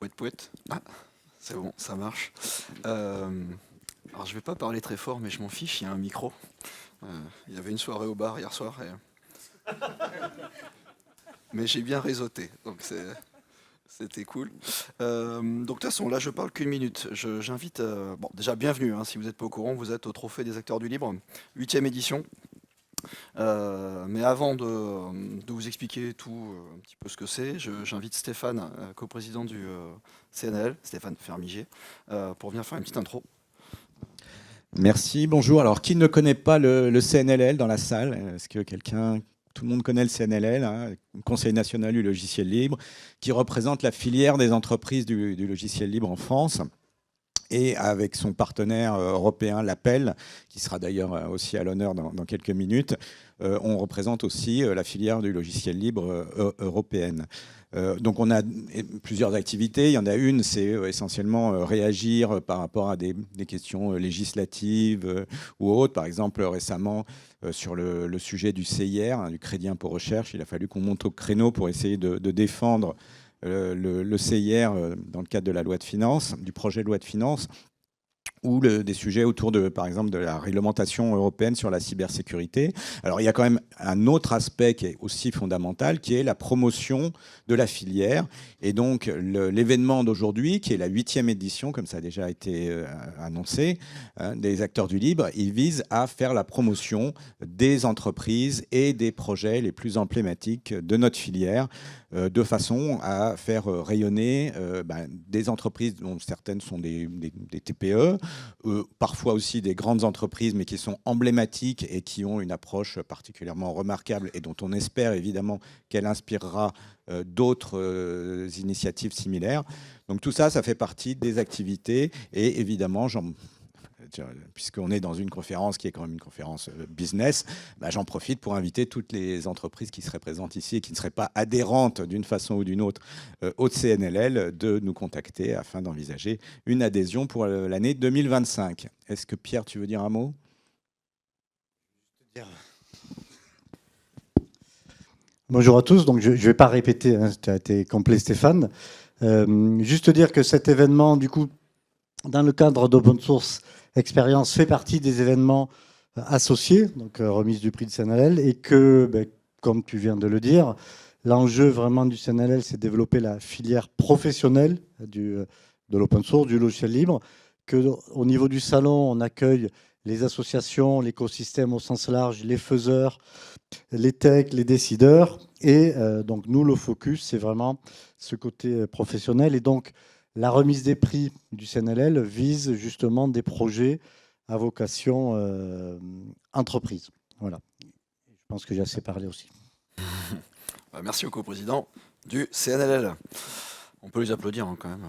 Pouet pouet. Ah, c'est bon, ça marche. Alors je vais pas parler très fort, mais je m'en fiche, il y a un micro. Il y avait une soirée au bar hier soir, mais j'ai bien réseauté, donc c'était cool. Donc de toute façon, là je parle qu'une minute. J'invite, bon déjà bienvenue, hein, si vous n'êtes pas au courant, vous êtes au Trophée des acteurs du libre, 8e édition. Mais avant de vous expliquer tout un petit peu ce que c'est, j'invite Stéphane, coprésident du CNL, Stéphane Fermigier, pour venir faire une petite intro. Merci, bonjour. Alors, qui ne connaît pas le CNLL dans la salle? Est-ce que tout le monde connaît le CNLL, hein, Conseil national du logiciel libre, qui représente la filière des entreprises du logiciel libre en France, et avec son partenaire européen, l'Appel, qui sera d'ailleurs aussi à l'honneur dans quelques minutes, on représente aussi la filière du logiciel libre européenne. Donc on a plusieurs activités. Il y en a une, c'est essentiellement réagir par rapport à des questions législatives ou autres. Par exemple, récemment, sur le sujet du CIR, hein, du crédit impôt recherche, il a fallu qu'on monte au créneau pour essayer de défendre le CIR dans le cadre de la loi de finances, du projet de loi de finances, ou des sujets autour par exemple, de la réglementation européenne sur la cybersécurité. Alors, il y a quand même un autre aspect qui est aussi fondamental, qui est la promotion de la filière. Et donc, l'événement d'aujourd'hui, qui est la 8e édition, comme ça a déjà été annoncé, hein, des acteurs du libre, il vise à faire la promotion des entreprises et des projets les plus emblématiques de notre filière, de façon à faire rayonner des entreprises dont certaines sont des TPE, parfois aussi des grandes entreprises, mais qui sont emblématiques et qui ont une approche particulièrement remarquable et dont on espère évidemment qu'elle inspirera d'autres initiatives similaires. Donc tout ça, ça fait partie des activités et évidemment, puisqu'on est dans une conférence qui est quand même une conférence business, j'en profite pour inviter toutes les entreprises qui seraient présentes ici et qui ne seraient pas adhérentes d'une façon ou d'une autre au CNLL de nous contacter afin d'envisager une adhésion pour l'année 2025. Est-ce que Pierre, tu veux dire un mot ? Bonjour à tous, donc je ne vais pas répéter, hein, tu as été complet Stéphane. Juste dire que cet événement, du coup, dans le cadre d'Open Source Experience, fait partie des événements associés, donc remise du prix de CNLL, et que, comme tu viens de le dire, l'enjeu vraiment du CNLL, c'est de développer la filière professionnelle de l'open source, du logiciel libre, qu'au niveau du salon, on accueille les associations, l'écosystème au sens large, les faiseurs, les techs, les décideurs, et donc nous, le focus, c'est vraiment ce côté professionnel, et donc la remise des prix du CNLL vise justement des projets à vocation entreprise. Voilà. Je pense que j'ai assez parlé aussi. Merci au coprésident du CNLL. On peut les applaudir hein, quand même.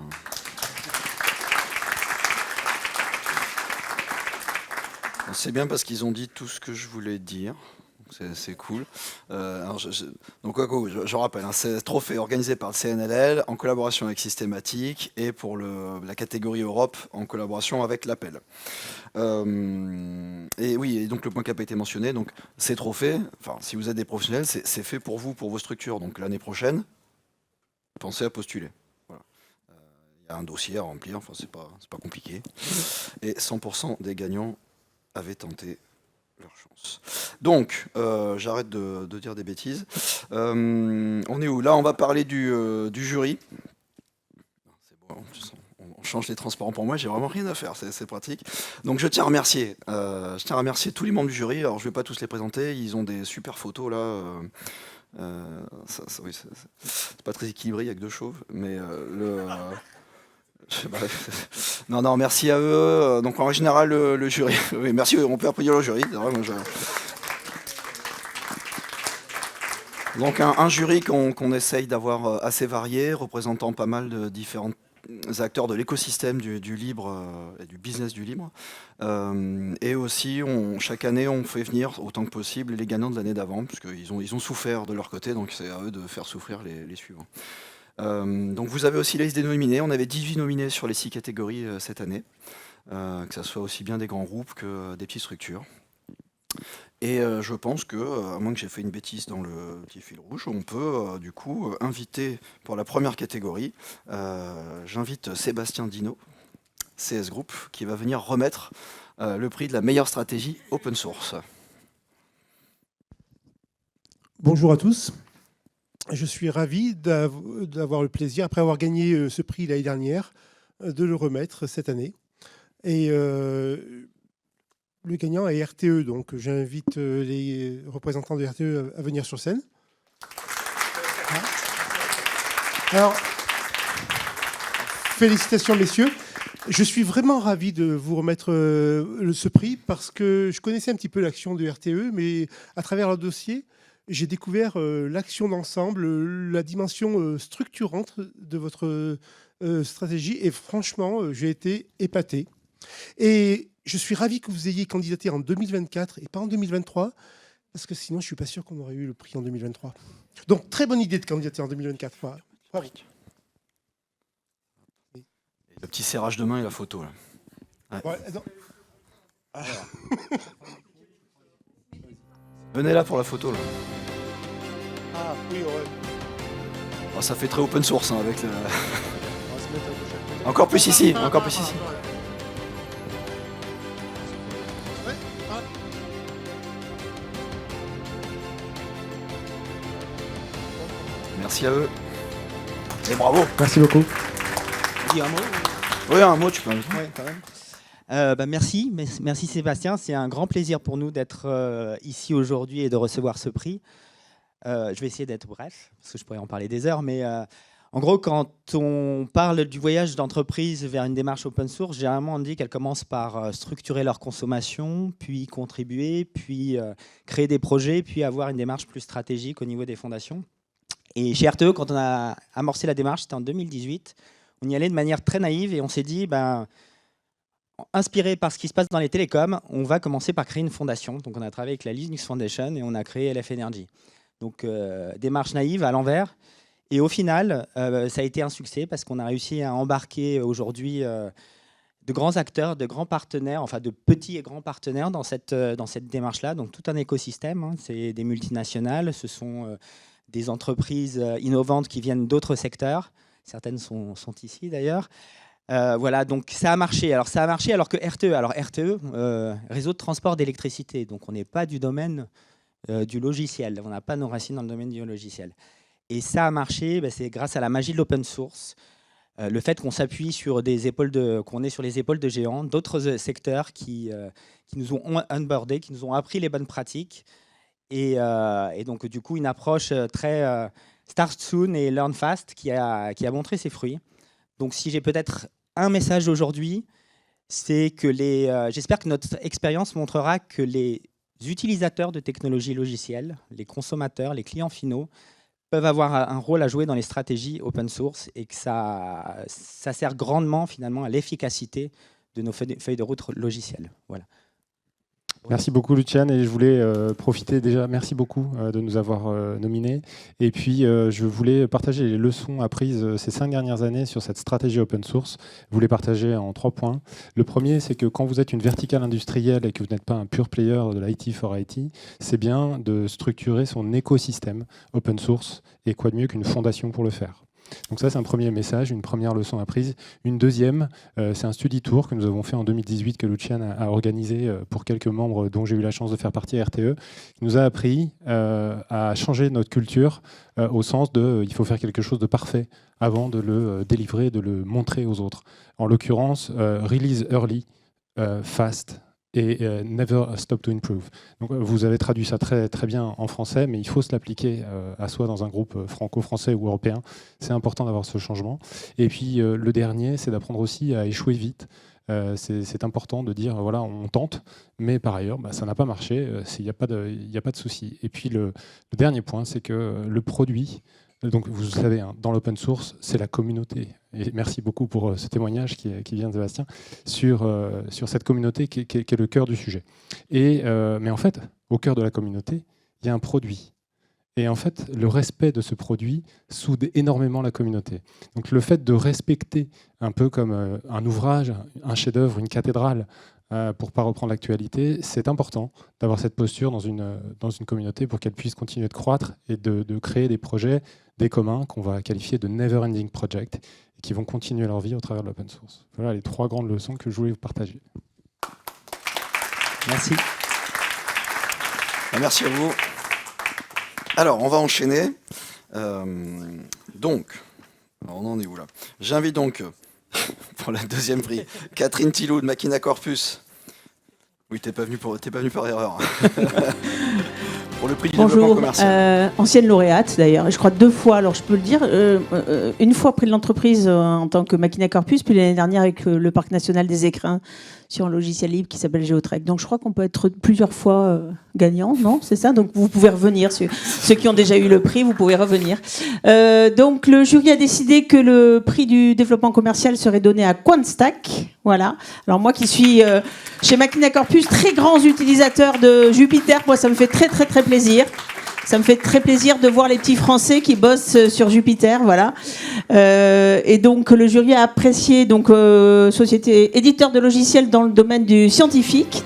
C'est bien parce qu'ils ont dit tout ce que je voulais dire. C'est cool. Alors donc, je rappelle, hein, c'est un trophée organisé par le CNLL en collaboration avec Systématique et pour la catégorie Europe en collaboration avec l'Appel. Et oui, et donc le point qui n'a pas été mentionné, donc ces trophées, enfin, si vous êtes des professionnels, c'est fait pour vous, pour vos structures. Donc l'année prochaine, pensez à postuler. Voilà. Il y a un dossier à remplir, enfin c'est pas compliqué. Et 100% des gagnants avaient tenté leur chance. Donc, j'arrête de dire des bêtises. On est où? Là, on va parler du jury. C'est bon, on change les transparents pour moi, j'ai vraiment rien à faire, c'est pratique. Donc, je tiens à remercier tous les membres du jury. Alors, je ne vais pas tous les présenter, ils ont des super photos là. Oui, c'est pas très équilibré, il n'y a que deux chauves, mais non, merci à eux. Donc en général, le jury. Oui, merci, on peut applaudir le jury. Donc un jury qu'on essaye d'avoir assez varié, représentant pas mal de différents acteurs de l'écosystème du libre et du business du libre. Et aussi, chaque année, on fait venir autant que possible les gagnants de l'année d'avant, puisqu'ils ont souffert de leur côté, donc c'est à eux de faire souffrir les suivants. Donc vous avez aussi la liste des nominés. On avait 18 nominés sur les 6 catégories cette année, que ce soit aussi bien des grands groupes que des petites structures. Et je pense que, à moins que j'ai fait une bêtise dans le petit fil rouge, on peut du coup inviter pour la première catégorie, j'invite Sébastien Dino, CS Group, qui va venir remettre le prix de la meilleure stratégie open source. Bonjour à tous. Je suis ravi d'avoir le plaisir, après avoir gagné ce prix l'année dernière, de le remettre cette année. Et le gagnant est RTE, donc j'invite les représentants de RTE à venir sur scène. Alors, félicitations messieurs. Je suis vraiment ravi de vous remettre ce prix parce que je connaissais un petit peu l'action de RTE, mais à travers leur dossier, j'ai découvert l'action d'ensemble, la dimension structurante de votre stratégie et franchement, j'ai été épaté. Et je suis ravi que vous ayez candidaté en 2024 et pas en 2023, parce que sinon, je ne suis pas sûr qu'on aurait eu le prix en 2023. Donc, très bonne idée de candidater en 2024. Bravo. Le petit serrage de main et la photo. Là. Ouais. Ouais, non. Ah. Venez là pour la photo. Là. Ah, oui, ouais. Oh, ça fait très open source hein, avec le... Encore plus ici, encore plus ici. Merci à eux. Et bravo. Merci beaucoup. Dis un mot. Oui, un mot, tu peux. Ouais, quand même. Merci Sébastien. C'est un grand plaisir pour nous d'être ici aujourd'hui et de recevoir ce prix. Je vais essayer d'être bref, parce que je pourrais en parler des heures, mais en gros, quand on parle du voyage d'entreprise vers une démarche open source, généralement on dit qu'elle commence par structurer leur consommation, puis contribuer, puis créer des projets, puis avoir une démarche plus stratégique au niveau des fondations. Et chez RTE, quand on a amorcé la démarche, c'était en 2018, on y allait de manière très naïve et on s'est dit, inspiré par ce qui se passe dans les télécoms, on va commencer par créer une fondation. Donc on a travaillé avec la Linux Foundation et on a créé LF Energy. Donc démarche naïve à l'envers. Et au final, ça a été un succès parce qu'on a réussi à embarquer aujourd'hui de grands acteurs, de grands partenaires, enfin de petits et grands partenaires dans cette démarche-là. Donc tout un écosystème, hein. C'est des multinationales, ce sont des entreprises innovantes qui viennent d'autres secteurs. Certaines sont ici d'ailleurs. Voilà, donc ça a marché. Alors ça a marché alors que RTE, réseau de transport d'électricité, donc on n'est pas du domaine du logiciel. On n'a pas nos racines dans le domaine du logiciel. Et ça a marché, c'est grâce à la magie de l'open source, le fait qu'on s'appuie sur qu'on est sur les épaules de géants, d'autres secteurs qui nous ont onboardé, qui nous ont appris les bonnes pratiques. Et donc du coup une approche très start soon et learn fast qui a montré ses fruits. Donc si j'ai peut-être un message aujourd'hui, c'est que j'espère que notre expérience montrera que les utilisateurs de technologies logicielles, les consommateurs, les clients finaux, peuvent avoir un rôle à jouer dans les stratégies open source et que ça sert grandement finalement à l'efficacité de nos feuilles de route logicielles. Voilà. Merci beaucoup Lucian et je voulais profiter déjà, merci beaucoup de nous avoir nominés et puis je voulais partager les leçons apprises ces 5 dernières années sur cette stratégie open source. Je voulais partager en 3 points. Le premier, c'est que quand vous êtes une verticale industrielle et que vous n'êtes pas un pure player de l'IT for IT, c'est bien de structurer son écosystème open source et quoi de mieux qu'une fondation pour le faire. Donc ça, c'est un premier message, une première leçon apprise. Une deuxième, c'est un study tour que nous avons fait en 2018, que Lucian a organisé pour quelques membres dont j'ai eu la chance de faire partie à RTE, qui nous a appris à changer notre culture au sens de il faut faire quelque chose de parfait avant de le délivrer, de le montrer aux autres. En l'occurrence, release early, fast, et never stop to improve. Donc, vous avez traduit ça très, très bien en français, mais il faut se l'appliquer à soi dans un groupe franco-français ou européen. C'est important d'avoir ce changement. Et puis, le dernier, c'est d'apprendre aussi à échouer vite. C'est important de dire, voilà, on tente, mais par ailleurs, ça n'a pas marché, il n'y a pas de souci. Et puis, le dernier point, c'est que le produit, donc vous le savez, hein, dans l'open source, c'est la communauté. Et merci beaucoup pour ce témoignage qui vient de Sébastien sur cette communauté qui est le cœur du sujet. Mais en fait, au cœur de la communauté, il y a un produit. Et en fait, le respect de ce produit soude énormément la communauté. Donc le fait de respecter, un peu comme un ouvrage, un chef-d'œuvre, une cathédrale, pour ne pas reprendre l'actualité, c'est important d'avoir cette posture dans une communauté pour qu'elle puisse continuer de croître et de créer des projets, des communs qu'on va qualifier de never-ending project et qui vont continuer leur vie au travers de l'open source. Voilà les 3 grandes leçons que je voulais vous partager. Merci. Merci à vous. Alors, on va enchaîner. Donc, alors on en est où là? J'invite donc, pour la deuxième prix, Catherine Tilou de Machina Corpus. Oui, t'es pas venu par erreur. Pour le prix du développement Bonjour, commercial. ancienne lauréate d'ailleurs, je crois 2 fois, alors je peux le dire, une fois prix de l'entreprise en tant que Machina Corpus, puis l'année dernière avec le Parc National des Écrins sur un logiciel libre qui s'appelle Geotrek. Donc je crois qu'on peut être plusieurs fois gagnant, non? C'est ça? Donc vous pouvez revenir, ceux qui ont déjà eu le prix, vous pouvez revenir. Donc le jury a décidé que le prix du développement commercial serait donné à Quantstack. Voilà. Alors moi qui suis chez Machina Corpus, très grands utilisateurs de Jupyter, moi ça me fait très très très plaisir. Ça me fait très plaisir de voir les petits Français qui bossent sur Jupyter, voilà. Et donc le jury a apprécié donc société éditeur de logiciels dans le domaine du scientifique,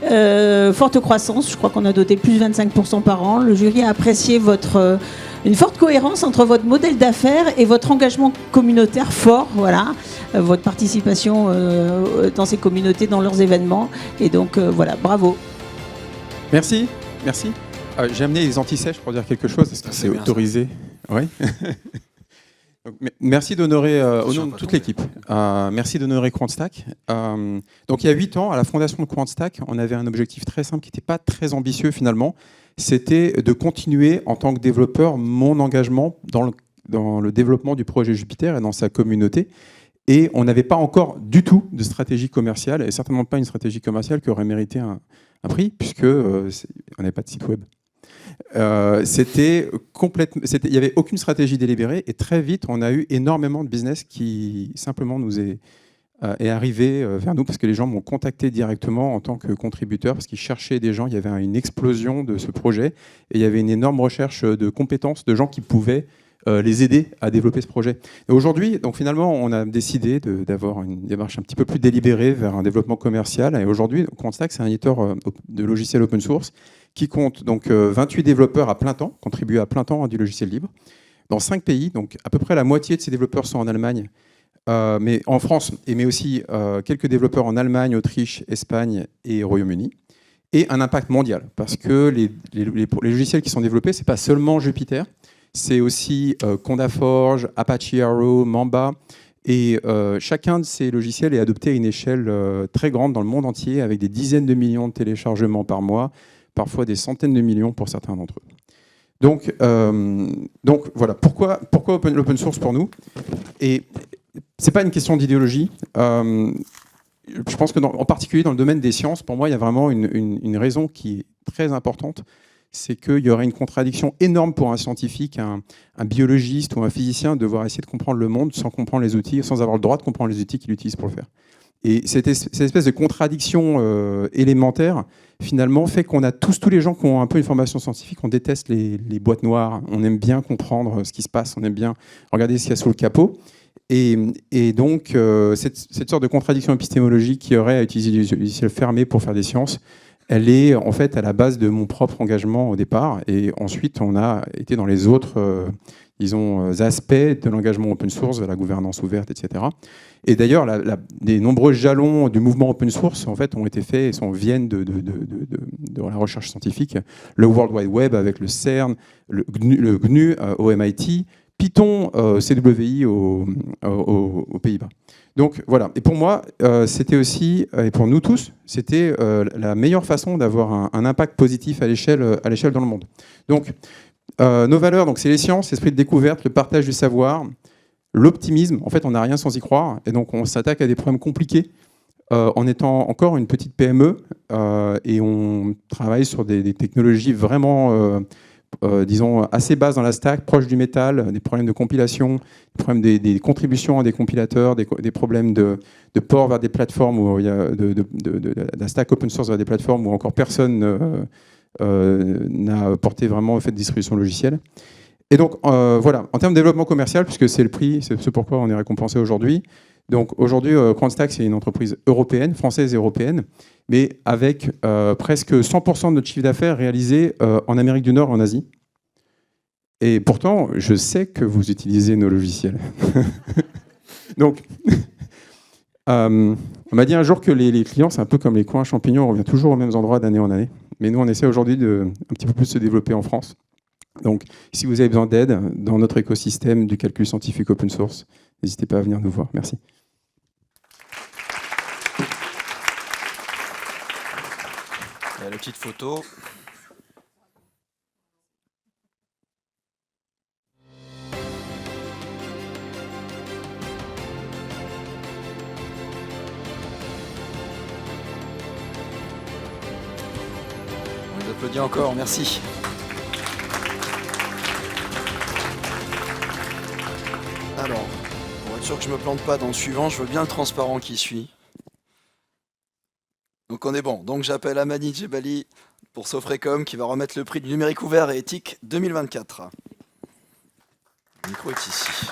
forte croissance. Je crois qu'on a doté plus de 25% par an. Le jury a apprécié une forte cohérence entre votre modèle d'affaires et votre engagement communautaire fort, voilà. Votre participation dans ces communautés, dans leurs événements. Et donc voilà, bravo. Merci. J'ai amené les antisèches pour dire quelque chose. Est-ce que c'est autorisé? Oui. Merci d'honorer, au nom de toute l'équipe, merci d'honorer Quantstack. Donc il y a 8 ans, à la fondation de Quantstack, on avait un objectif très simple qui n'était pas très ambitieux finalement. C'était de continuer en tant que développeur mon engagement dans le développement du projet Jupyter et dans sa communauté. Et on n'avait pas encore du tout de stratégie commerciale, et certainement pas une stratégie commerciale qui aurait mérité un prix, puisqu'on n'avait pas de site web. Il n'y avait aucune stratégie délibérée, et très vite, on a eu énormément de business qui simplement nous est arrivé vers nous, parce que les gens m'ont contacté directement en tant que contributeur, parce qu'ils cherchaient des gens, il y avait une explosion de ce projet, et il y avait une énorme recherche de compétences, de gens qui pouvaient les aider à développer ce projet. Et aujourd'hui, donc finalement, on a décidé d'avoir une démarche un petit peu plus délibérée vers un développement commercial. Et aujourd'hui, Quantstack, c'est un éditeur de logiciels open source qui compte donc 28 développeurs à plein temps, contribuent à plein temps à du logiciel libre, dans 5 pays. Donc à peu près la moitié de ces développeurs sont en Allemagne, mais en France, mais aussi quelques développeurs en Allemagne, Autriche, Espagne et Royaume-Uni. Et un impact mondial, parce que les logiciels qui sont développés, ce n'est pas seulement Jupyter, c'est aussi CondaForge, Apache Arrow, Mamba. Et chacun de ces logiciels est adopté à une échelle très grande dans le monde entier, avec des dizaines de millions de téléchargements par mois, parfois des centaines de millions pour certains d'entre eux. Donc voilà, pourquoi l'open source pour nous? Et ce n'est pas une question d'idéologie. Je pense que en particulier dans le domaine des sciences, pour moi, il y a vraiment une raison qui est très importante. C'est qu'il y aurait une contradiction énorme pour un scientifique, un biologiste ou un physicien de devoir essayer de comprendre le monde sans comprendre les outils, sans avoir le droit de comprendre les outils qu'il utilise pour le faire. Et cette espèce de contradiction élémentaire, finalement, fait qu'on a tous les gens qui ont un peu une formation scientifique, on déteste les boîtes noires, on aime bien comprendre ce qui se passe, on aime bien regarder ce qu'il y a sous le capot. Et donc, cette sorte de contradiction épistémologique qui aurait à utiliser des logiciels fermés pour faire des sciences, elle est en fait à la base de mon propre engagement au départ. Et ensuite, on a été dans les autres aspects de l'engagement open source, de la gouvernance ouverte, etc. Et d'ailleurs, des nombreux jalons du mouvement open source en fait, ont été faits et viennent de la recherche scientifique. Le World Wide Web avec le CERN, le GNU au MIT, Python CWI aux Pays-Bas. Donc voilà, et pour moi, c'était aussi, et pour nous tous, c'était la meilleure façon d'avoir un impact positif à l'échelle dans le monde. Donc, nos valeurs, c'est les sciences, l'esprit de découverte, le partage du savoir, l'optimisme. En fait, on n'a rien sans y croire, et donc on s'attaque à des problèmes compliqués en étant encore une petite PME, et on travaille sur des technologies vraiment... disons, assez basses dans la stack, proches du métal, des problèmes de compilation, des problèmes des contributions à des compilateurs, des problèmes de port vers des plateformes, où il y a la stack open source vers des plateformes où encore personne n'a porté vraiment fait de distribution logicielle. Et donc, voilà, en termes de développement commercial, puisque c'est le prix, c'est ce pourquoi on est récompensé aujourd'hui, Donc aujourd'hui, CrowdStack, c'est une entreprise européenne, française et européenne, mais avec presque 100% de notre chiffre d'affaires réalisé en Amérique du Nord et en Asie. Et pourtant, je sais que vous utilisez nos logiciels. Donc, on m'a dit un jour que les clients, c'est un peu comme les coins champignons, on revient toujours aux mêmes endroits d'année en année. Mais nous, on essaie aujourd'hui de un petit peu plus se développer en France. Donc, si vous avez besoin d'aide dans notre écosystème du calcul scientifique open source, n'hésitez pas à venir nous voir. Merci. Il y a la petite photo. On les applaudit encore, merci. Alors, pour être sûr que je ne me plante pas dans le suivant, je veux bien le transparent qui suit. Donc on est bon. Donc j'appelle Amani Djebali pour Sofrecom qui va remettre le prix du numérique ouvert et éthique 2024. Le micro est ici.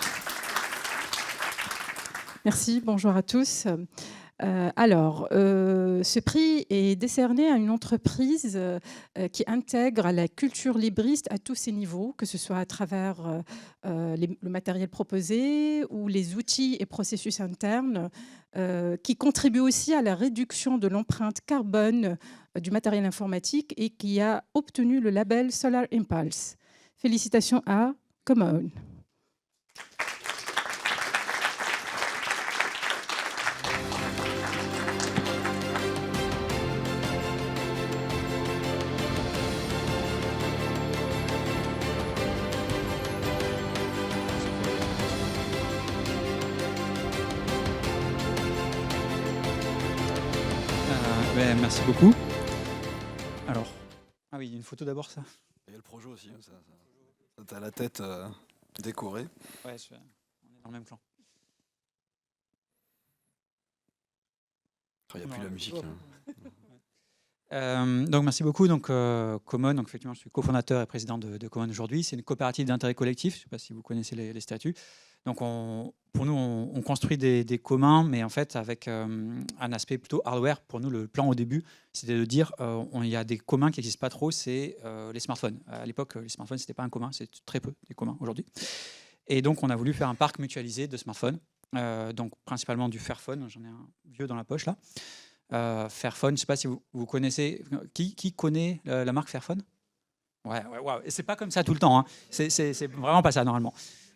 Merci, bonjour à tous. Ce prix est décerné à une entreprise qui intègre la culture libriste à tous ses niveaux, que ce soit à travers le matériel proposé ou les outils et processus internes, qui contribue aussi à la réduction de l'empreinte carbone du matériel informatique et qui a obtenu le label Solar Impulse. Félicitations à Common. Merci beaucoup. Alors, ah oui, une photo d'abord, ça. Il y a le projet aussi, ça t'as la tête décorée. Ouais, on est dans le même clan. Il n'y a plus la musique. Donc merci beaucoup. Donc Common, donc effectivement, je suis cofondateur et président de Common aujourd'hui. C'est une coopérative d'intérêt collectif. Je ne sais pas si vous connaissez les statuts. Donc pour nous, on construit des communs, mais en fait avec un aspect plutôt hardware. Pour nous, le plan au début, c'était de dire il y a des communs qui n'existent pas trop, c'est les smartphones. À l'époque, les smartphones, c'était pas un commun, c'est très peu des communs aujourd'hui. Et donc on a voulu faire un parc mutualisé de smartphones, donc principalement du Fairphone. J'en ai un vieux dans la poche là. Fairphone, je ne sais pas si vous connaissez. Qui connaît la marque Fairphone? Ouais. Et c'est pas comme ça tout le temps. Hein. C'est vraiment pas ça normalement.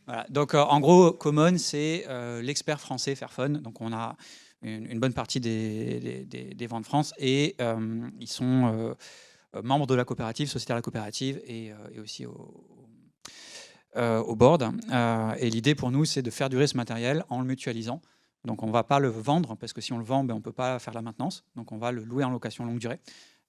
Voilà. Donc en gros, Common, c'est l'expert français Fairphone. Donc on a une bonne partie des ventes France et ils sont membres de la coopérative, sociétaire de la coopérative et aussi au board. Et l'idée pour nous, c'est de faire durer ce matériel en le mutualisant. Donc on ne va pas le vendre, parce que si on le vend, on ne peut pas faire la maintenance. Donc on va le louer en location longue durée,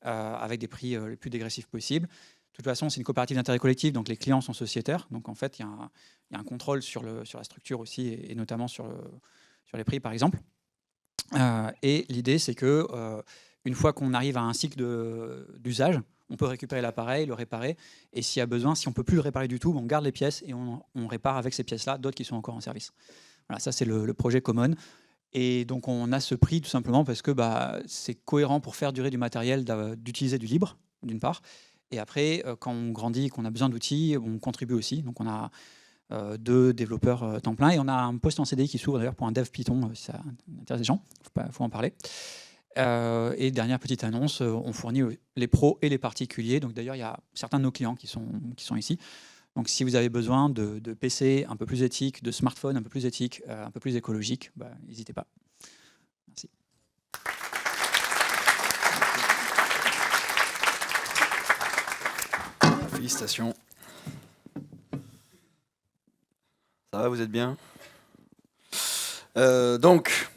avec des prix les plus dégressifs possibles. De toute façon, c'est une coopérative d'intérêt collectif, donc les clients sont sociétaires. Donc en fait, il y a un contrôle sur la structure aussi, et notamment sur les prix, par exemple. Et l'idée, c'est que une fois qu'on arrive à un cycle d'usage, on peut récupérer l'appareil, le réparer. Et s'il y a besoin, si on ne peut plus le réparer du tout, on garde les pièces et on répare avec ces pièces-là d'autres qui sont encore en service. Voilà, ça c'est le projet Common. Et donc on a ce prix tout simplement parce que c'est cohérent pour faire durer du matériel d'utiliser du libre, d'une part. Et après, quand on grandit, qu'on a besoin d'outils, on contribue aussi. Donc on a 2 développeurs temps plein et on a un poste en CDI qui s'ouvre d'ailleurs pour un dev Python, si ça intéresse les gens, faut en parler. Et dernière petite annonce, on fournit les pros et les particuliers. Donc d'ailleurs, il y a certains de nos clients qui sont ici. Donc si vous avez besoin de PC un peu plus éthiques, de smartphones un peu plus éthiques, un peu plus écologiques, n'hésitez pas. Merci. Félicitations. Ça va, vous êtes bien? Donc,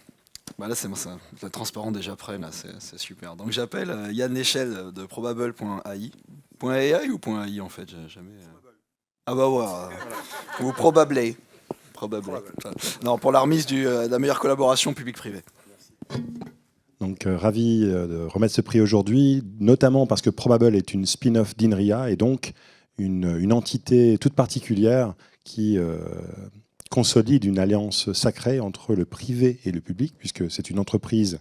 là c'est le transparent déjà prêt, là c'est super. Donc j'appelle Yann Echel de probable.ai. .ai ou .ai en fait, jamais. Ah bah ouais. Ou probably. Non, pour la remise de la meilleure collaboration publique-privée. Donc ravi de remettre ce prix aujourd'hui, notamment parce que Probable est une spin-off d'INRIA et donc une entité toute particulière qui consolide une alliance sacrée entre le privé et le public, puisque c'est une entreprise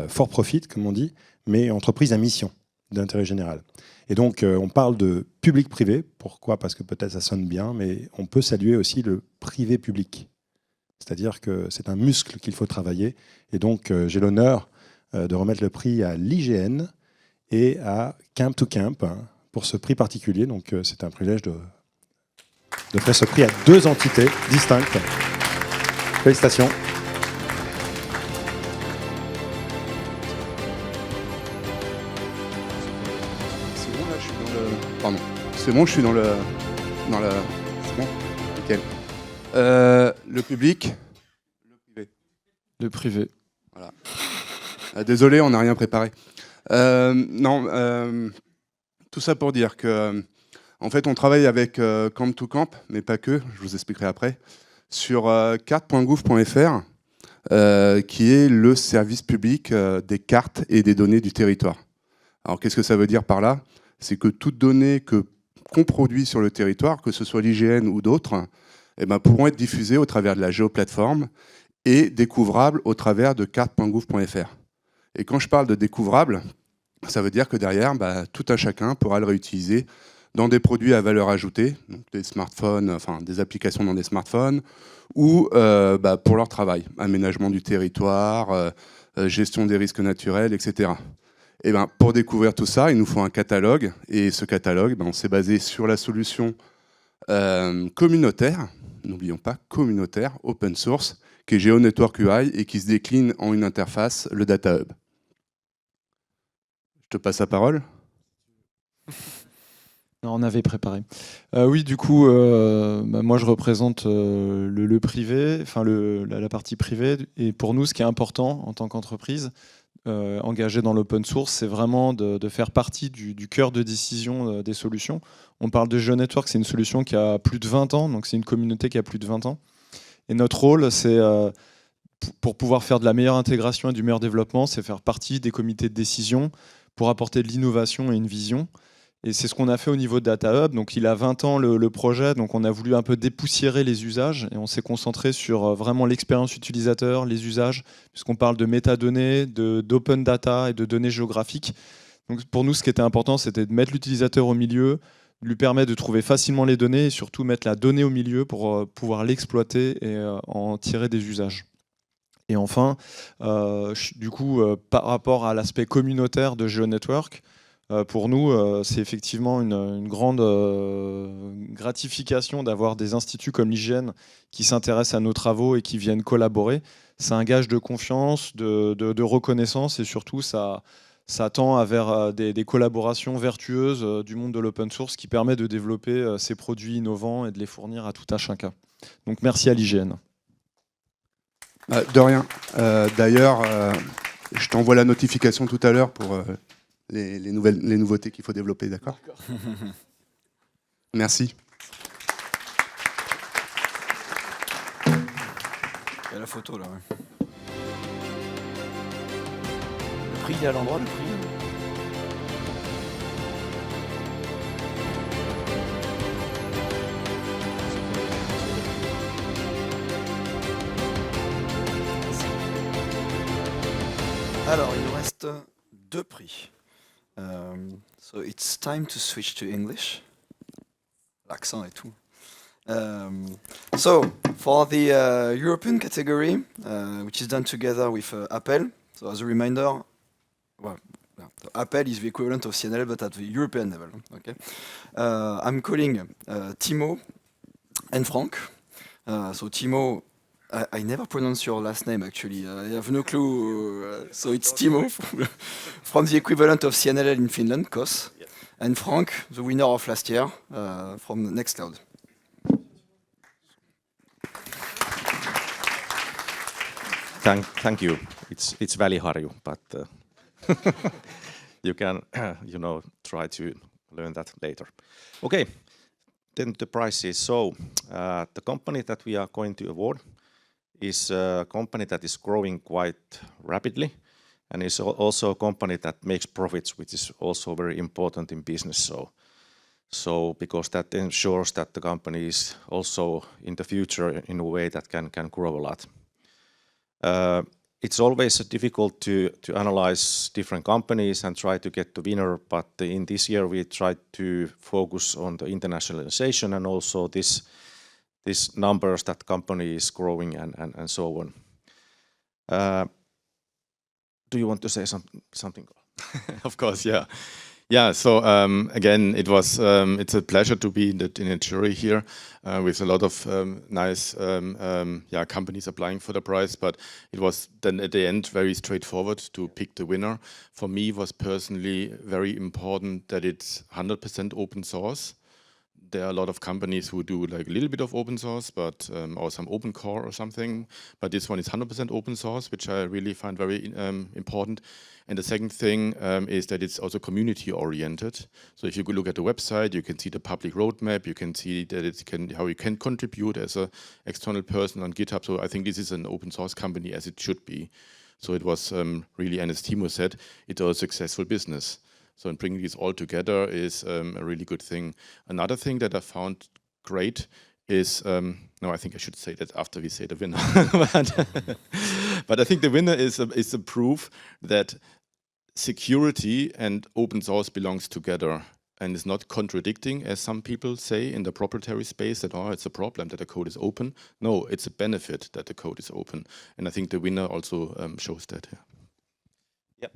for profit, comme on dit, mais entreprise à mission d'intérêt général. Et donc, on parle de public-privé. Pourquoi? Parce que peut-être ça sonne bien, mais on peut saluer aussi le privé-public. C'est-à-dire que c'est un muscle qu'il faut travailler. Et donc, j'ai l'honneur de remettre le prix à l'IGN et à Camp to Camp pour ce prix particulier. Donc, c'est un privilège de faire ce prix à 2 entités distinctes. Félicitations. C'est bon, là, je suis dans le... Pardon. C'est bon, je suis dans le... C'est bon? Nickel. Le public. Le privé. Le privé. Voilà. Désolé, on n'a rien préparé. Non, tout ça pour dire que, en fait, on travaille avec Camp to Camp, mais pas que, je vous expliquerai après, sur carte.gouv.fr, qui est le service public des cartes et des données du territoire. Alors, qu'est-ce que ça veut dire par là? C'est que toutes données qu'on produit sur le territoire, que ce soit l'IGN ou d'autres, eh ben, pourront être diffusées au travers de la géoplateforme et découvrables au travers de carte.gouv.fr. Et quand je parle de découvrable, ça veut dire que derrière, tout un chacun pourra le réutiliser dans des produits à valeur ajoutée, donc des smartphones, enfin des applications dans des smartphones, ou pour leur travail, aménagement du territoire, gestion des risques naturels, etc. Et pour découvrir tout ça, il nous faut un catalogue, et ce catalogue, on s'est basé sur la solution communautaire, n'oublions pas communautaire, open source, qui est GeoNetwork UI et qui se décline en une interface, le Data Hub. Je te passe la parole. On avait préparé. Oui, du coup, moi je représente le privé, enfin la partie privée. Et pour nous, ce qui est important en tant qu'entreprise engagée dans l'open source, c'est vraiment de faire partie du cœur de décision des solutions. On parle de GeoNetwork, c'est une solution qui a plus de 20 ans, donc c'est une communauté qui a plus de 20 ans. Et notre rôle, c'est pour pouvoir faire de la meilleure intégration et du meilleur développement, c'est faire partie des comités de décision pour apporter de l'innovation et une vision. Et c'est ce qu'on a fait au niveau de Data Hub. Donc, il a 20 ans le projet, donc on a voulu un peu dépoussiérer les usages et on s'est concentré sur vraiment l'expérience utilisateur, les usages, puisqu'on parle de métadonnées, d'open data et de données géographiques. Donc, pour nous, ce qui était important, c'était de mettre l'utilisateur au milieu, lui permettre de trouver facilement les données et surtout mettre la donnée au milieu pour pouvoir l'exploiter et en tirer des usages. Et enfin, du coup, par rapport à l'aspect communautaire de GeoNetwork, pour nous, c'est effectivement une grande gratification d'avoir des instituts comme l'IGN qui s'intéressent à nos travaux et qui viennent collaborer. C'est un gage de confiance, de reconnaissance et surtout, ça tend vers des collaborations vertueuses du monde de l'open source qui permet de développer ces produits innovants et de les fournir à tout un chacun. Donc merci à l'IGN. De rien. D'ailleurs, je t'envoie la notification tout à l'heure pour les nouveautés qu'il faut développer, d'accord? Merci. Il y a la photo là. Ouais. Le prix, il est à l'endroit, le prix. Alors, il nous reste 2 prix. So it's time to switch to English. L'accent et tout. So for the European category, which is done together with Apple. So as a reminder, well, Apple is the equivalent of CNL, but at the European level. Okay. I'm calling Timo and Frank. So Timo. I never pronounce your last name, actually. I have no clue. So it's Timo, from the equivalent of CNLL in Finland, COS. Yes. And Frank, the winner of last year, from Nextcloud. Thank you. It's Väliharju, but you can, try to learn that later. Okay, then the prizes. So the company that we are going to award is a company that is growing quite rapidly and is also a company that makes profits, which is also very important in business. So So because that ensures that the company is also in the future in a way that can grow a lot. It's always difficult to analyze different companies and try to get the winner, but in this year we tried to focus on the internationalization and also these numbers that company is growing and so on. Do you want to say something? Of course, yeah. Yeah, so again, it's a pleasure to be in a jury here with a lot of nice companies applying for the prize, but it was then at the end very straightforward to pick the winner. For me, it was personally very important that it's 100% open source. There are a lot of companies who do like a little bit of open source, but or some open core or something. But this one is 100% open source, which I really find very important. And the second thing is that it's also community oriented. So if you look at the website, you can see the public roadmap. You can see that how you can contribute as an external person on GitHub. So I think this is an open source company as it should be. So it was really, and as Timo said, it's a successful business. So bringing this all together is a really good thing. Another thing that I found great is, no, I think I should say that after we say the winner. But I think the winner is a proof that security and open source belongs together and is not contradicting, as some people say in the proprietary space, that, oh, it's a problem that the code is open. No, it's a benefit that the code is open. And I think the winner also shows that. Yeah. Yep.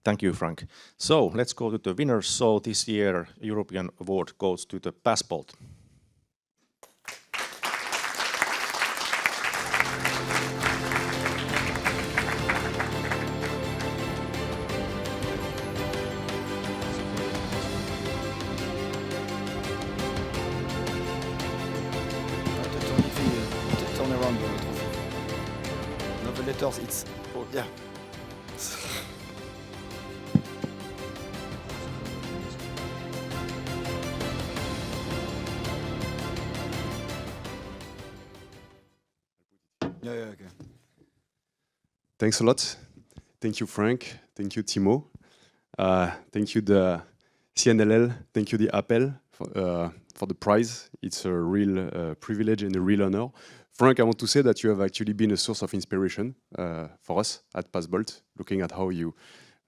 Thank you, Frank. So let's go to the winners. So this year, European award goes to the PassBolt. Turn around the trophy. No, the letters, it's, oh, yeah. Yeah, okay. Thanks a lot. Thank you, Frank. Thank you, Timo. Thank you, the CNLL. Thank you, the Appel, for the prize. It's a real privilege and a real honor. Frank, I want to say that you have actually been a source of inspiration for us at PassBolt, looking at how you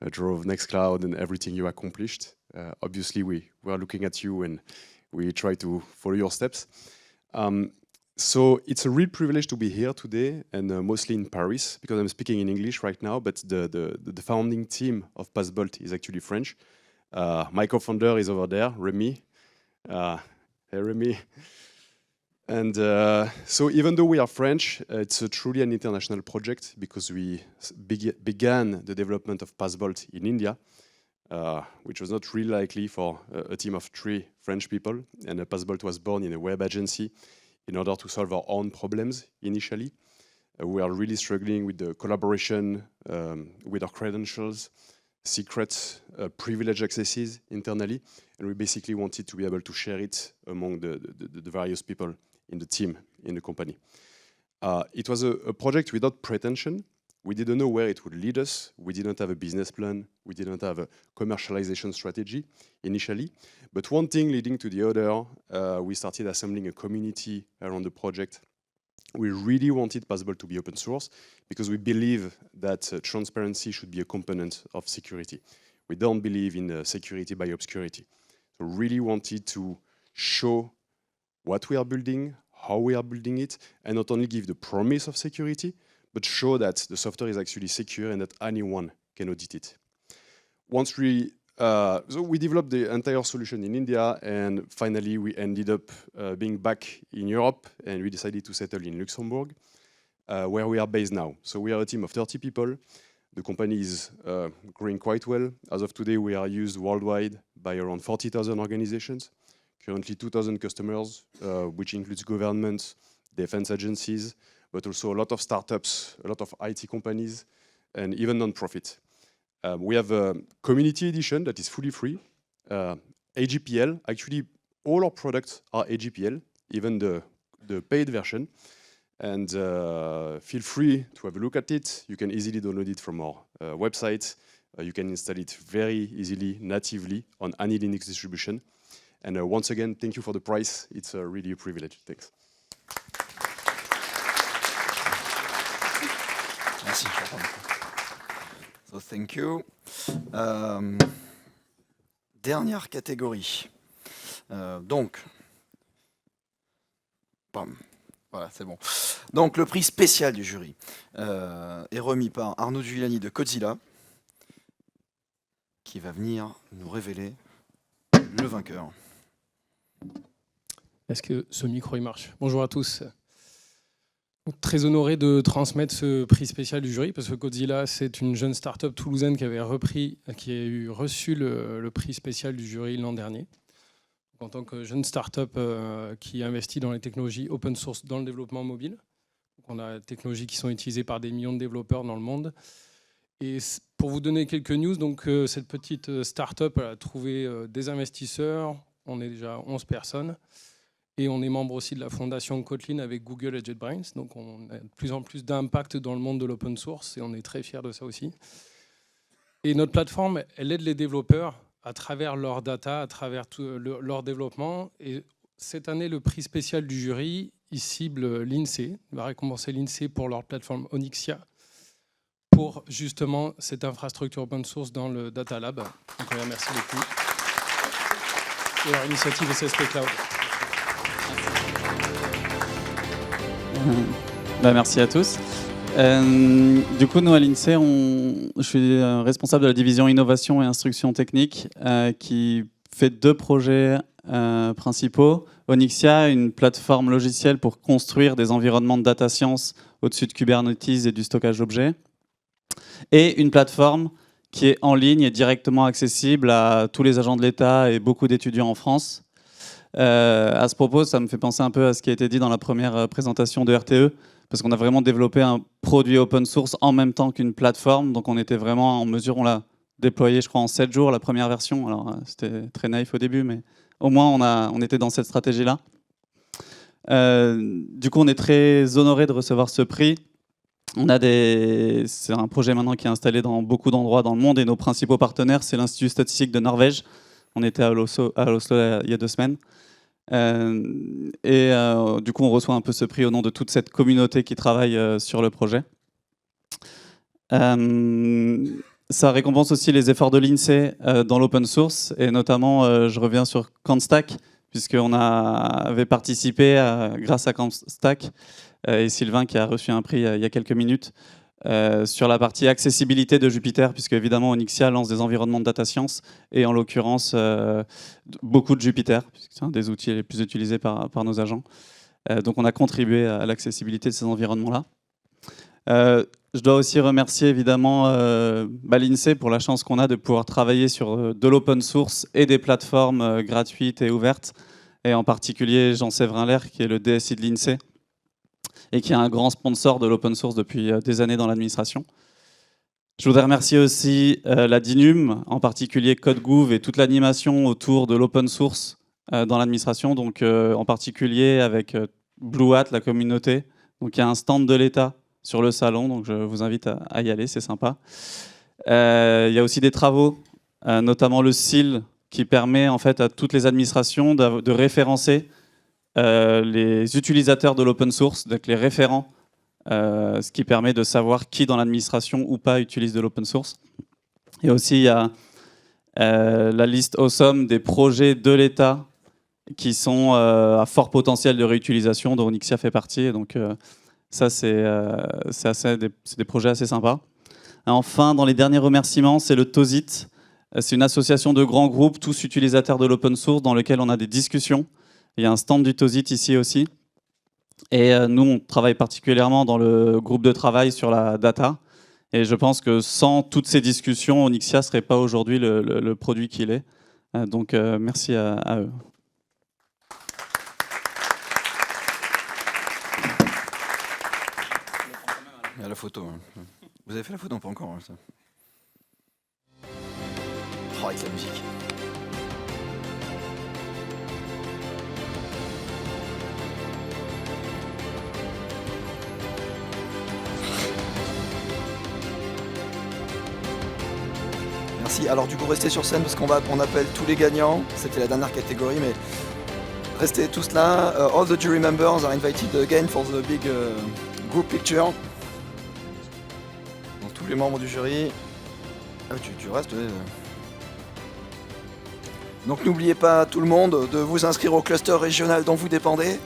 drove Nextcloud and everything you accomplished. Obviously, we are looking at you and we try to follow your steps. So it's a real privilege to be here today, and mostly in Paris, because I'm speaking in English right now, but the founding team of PassBolt is actually French. My co-founder is over there, Remy. Hey, Remy. And so even though we are French, it's truly an international project, because we began the development of PassBolt in India, which was not really likely for a team of 3 French people. And PassBolt was born in a web agency in order to solve our own problems initially. We are really struggling with the collaboration, with our credentials, secrets, privileged accesses internally, and we basically wanted to be able to share it among the various people in the team, in the company. It was a project without pretension. We didn't know where it would lead us. We didn't have a business plan. We didn't have a commercialization strategy initially. But one thing leading to the other, we started assembling a community around the project. We really wanted PassBolt to be open source because we believe that transparency should be a component of security. We don't believe in security by obscurity. So really wanted to show what we are building, how we are building it, and not only give the promise of security, but show that the software is actually secure and that anyone can audit it. Once we, so we developed the entire solution in India, and finally we ended up being back in Europe, and we decided to settle in Luxembourg, where we are based now. So we are a team of 30 people. The company is growing quite well. As of today, we are used worldwide by around 40,000 organizations, currently 2,000 customers, which includes governments, defense agencies, but also a lot of startups, a lot of IT companies, and even non-profit. We have a community edition that is fully free, AGPL. Actually, all our products are AGPL, even the paid version. And feel free to have a look at it. You can easily download it from our website. You can install it very easily, natively, on any Linux distribution. And once again, thank you for the prize. It's really a privilege. Thanks. Merci. So, thank you. Dernière catégorie. Donc, bam. Voilà, c'est bon. Donc, le prix spécial du jury est remis par Arnaud Giuliani de Codzilla, qui va venir nous révéler le vainqueur. Est-ce que ce micro il marche? Bonjour à tous. Très honoré de transmettre ce prix spécial du jury parce que Codzilla, c'est une jeune start-up toulousaine qui avait reçu le prix spécial du jury l'an dernier. En tant que jeune start-up qui investit dans les technologies open source dans le développement mobile. Donc on a des technologies qui sont utilisées par des millions de développeurs dans le monde. Et pour vous donner quelques news, donc, cette petite start-up a trouvé des investisseurs. On est déjà 11 personnes. Et on est membre aussi de la fondation Kotlin avec Google et JetBrains. Donc on a de plus en plus d'impact dans le monde de l'open source et on est très fiers de ça aussi. Et notre plateforme, elle aide les développeurs à travers leur data, à travers tout leur développement. Et cette année, le prix spécial du jury, il cible l'INSEE, il va récompenser l'INSEE pour leur plateforme Onyxia, pour justement cette infrastructure open source dans le Data Lab. Donc on les remercie beaucoup. Et leur initiative SSP Cloud. Merci à tous. Du coup, nous à l'INSEE, je suis responsable de la division innovation et instruction technique qui fait 2 projets principaux. Onyxia, une plateforme logicielle pour construire des environnements de data science au-dessus de Kubernetes et du stockage d'objets. Et une plateforme qui est en ligne et directement accessible à tous les agents de l'État et beaucoup d'étudiants en France. À ce propos, ça me fait penser un peu à ce qui a été dit dans la première présentation de RTE, parce qu'on a vraiment développé un produit open source en même temps qu'une plateforme, donc on était vraiment en mesure, on l'a déployé je crois en 7 jours, la première version, alors c'était très naïf au début, mais au moins on était dans cette stratégie-là. Du coup, on est très honoré de recevoir ce prix. C'est un projet maintenant qui est installé dans beaucoup d'endroits dans le monde, et nos principaux partenaires, c'est l'Institut statistique de Norvège. On était à Oslo il y a 2 semaines. Du coup, on reçoit un peu ce prix au nom de toute cette communauté qui travaille sur le projet. Ça récompense aussi les efforts de l'INSEE dans l'open source, et notamment, je reviens sur Kantstack, puisqu'on avait participé grâce à Kantstack, et Sylvain qui a reçu un prix il y a quelques minutes, sur la partie accessibilité de Jupyter, puisque évidemment Onyxia lance des environnements de data science, et en l'occurrence beaucoup de Jupyter, puisque c'est un des outils les plus utilisés par nos agents. Donc on a contribué à l'accessibilité de ces environnements-là. Je dois aussi remercier évidemment l'INSEE pour la chance qu'on a de pouvoir travailler sur de l'open source et des plateformes gratuites et ouvertes, et en particulier Jean Séverin-Ler, qui est le DSI de l'INSEE, et qui est un grand sponsor de l'open source depuis des années dans l'administration. Je voudrais remercier aussi la DINUM, en particulier CodeGouv et toute l'animation autour de l'open source dans l'administration, donc en particulier avec Blue Hat, la communauté. Donc il y a un stand de l'État sur le salon, donc je vous invite à y aller, c'est sympa. Il y a aussi des travaux, notamment le SIL, qui permet en fait à toutes les administrations de référencer les utilisateurs de l'open source, donc les référents, ce qui permet de savoir qui dans l'administration ou pas utilise de l'open source. Et aussi, il y a la liste awesome des projets de l'État qui sont à fort potentiel de réutilisation, dont Onyxia fait partie. Donc ça, c'est des projets assez sympas. Et enfin, dans les derniers remerciements, c'est le TOSIT. C'est une association de grands groupes, tous utilisateurs de l'open source, dans lequel on a des discussions. Il y a un stand du TOSIT ici aussi. Et nous, on travaille particulièrement dans le groupe de travail sur la data. Et je pense que sans toutes ces discussions, Onyxia ne serait pas aujourd'hui le produit qu'il est. Donc merci à eux. Il y a la photo. Hein. Vous avez fait la photo? Non, pas encore. Hein, ça. Oh, avec la musique. Merci. Merci. Alors du coup, restez sur scène parce on appelle tous les gagnants. C'était la dernière catégorie, mais restez tous là. All the jury members are invited again for the big group picture. Donc, tous les membres du jury. Ah, tu restes. Ouais. Donc n'oubliez pas, tout le monde, de vous inscrire au cluster régional dont vous dépendez.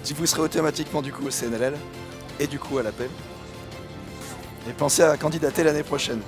Si vous serez automatiquement du coup au CNLL et du coup à l'appel. Et pensez à candidater l'année prochaine.